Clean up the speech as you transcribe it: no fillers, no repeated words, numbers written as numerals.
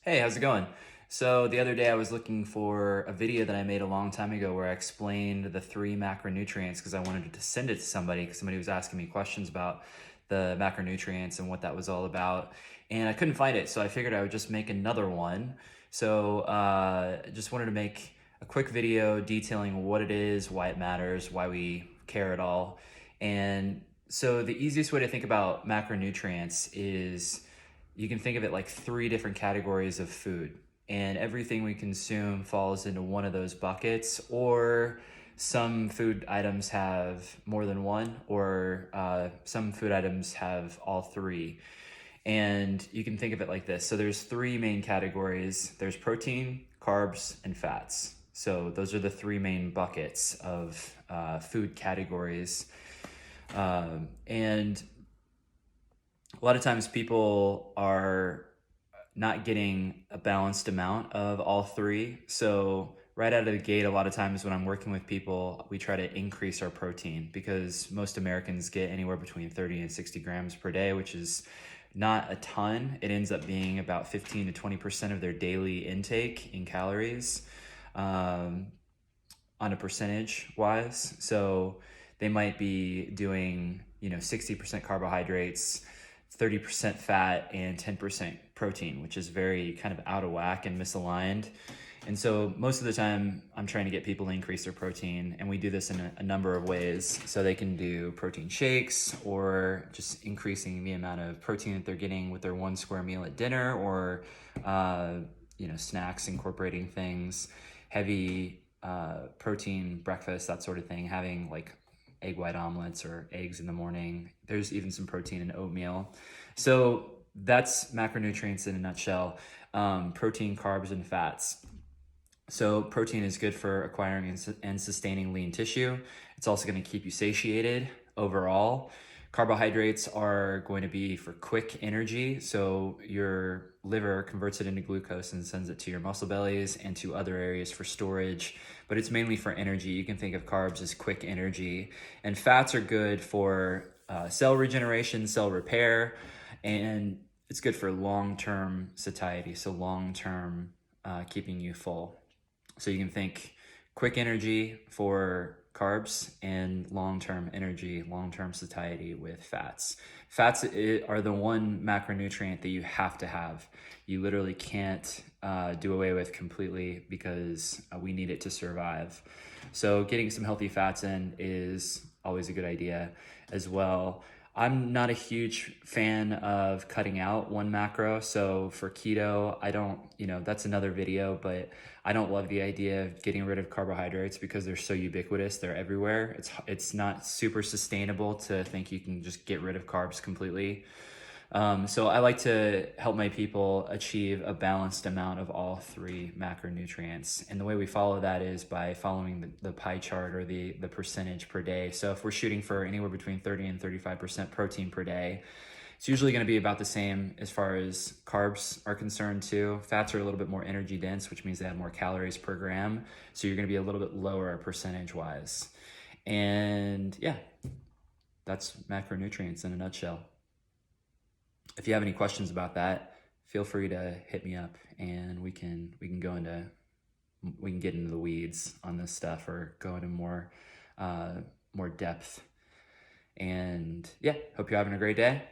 Hey, how's it going? So the other day I was looking for a video that I made a long time ago where I explained the three macronutrients because I wanted to send it to somebody because somebody was asking me questions about the macronutrients and what that was all about. And I couldn't find it, so I figured I would just make another one. So just wanted to make a quick video detailing what it is, why it matters, why we care at all. And so the easiest way to think about macronutrients is you can think of it like three different categories of food, and everything we consume falls into one of those buckets, or some food items have more than one, or some food items have all three. And you can think of it like this. So there's three main categories. There's protein, carbs, and fats. So those are the three main buckets of food categories. And a lot of times people are not getting a balanced amount of all three. So right out of the gate, a lot of times when I'm working with people, we try to increase our protein because most Americans get anywhere between 30 and 60 grams per day, which is not a ton. It ends up being about 15 to 20% of their daily intake in calories, on a percentage wise. So they might be doing, 60% carbohydrates, 30% fat, and 10% protein, which is very kind of out of whack and misaligned. And so most of the time, I'm trying to get people to increase their protein, and we do this in a number of ways. So they can do protein shakes, or just increasing the amount of protein that they're getting with their one square meal at dinner, or snacks, incorporating things, heavy protein breakfast, that sort of thing, having like egg white omelets or eggs in the morning. There's even some protein in oatmeal. So that's macronutrients in a nutshell. Protein, carbs, and fats. So protein is good for acquiring and sustaining lean tissue. It's also going to keep you satiated overall. Carbohydrates are going to be for quick energy. So your liver converts it into glucose and sends it to your muscle bellies and to other areas for storage, but it's mainly for energy. You can think of carbs as quick energy. And fats are good for cell regeneration, cell repair, and it's good for long-term satiety, so long-term keeping you full. So you can think quick energy for carbs and long-term energy, long-term satiety with fats. Fats are the one macronutrient that you have to have. You literally can't do away with completely because we need it to survive. So getting some healthy fats in is always a good idea as well. I'm not a huge fan of cutting out one macro. So for keto, I don't, that's another video, but I don't love the idea of getting rid of carbohydrates because they're so ubiquitous. They're everywhere. It's not super sustainable to think you can just get rid of carbs completely. So I like to help my people achieve a balanced amount of all three macronutrients. And the way we follow that is by following the pie chart, or the percentage per day. So if we're shooting for anywhere between 30 and 35% protein per day, it's usually going to be about the same as far as carbs are concerned too. Fats are a little bit more energy dense, which means they have more calories per gram. So you're going to be a little bit lower percentage wise. And yeah, that's macronutrients in a nutshell. If you have any questions about that, feel free to hit me up, and we can get into the weeds on this stuff, or go into more depth. And yeah, hope you're having a great day.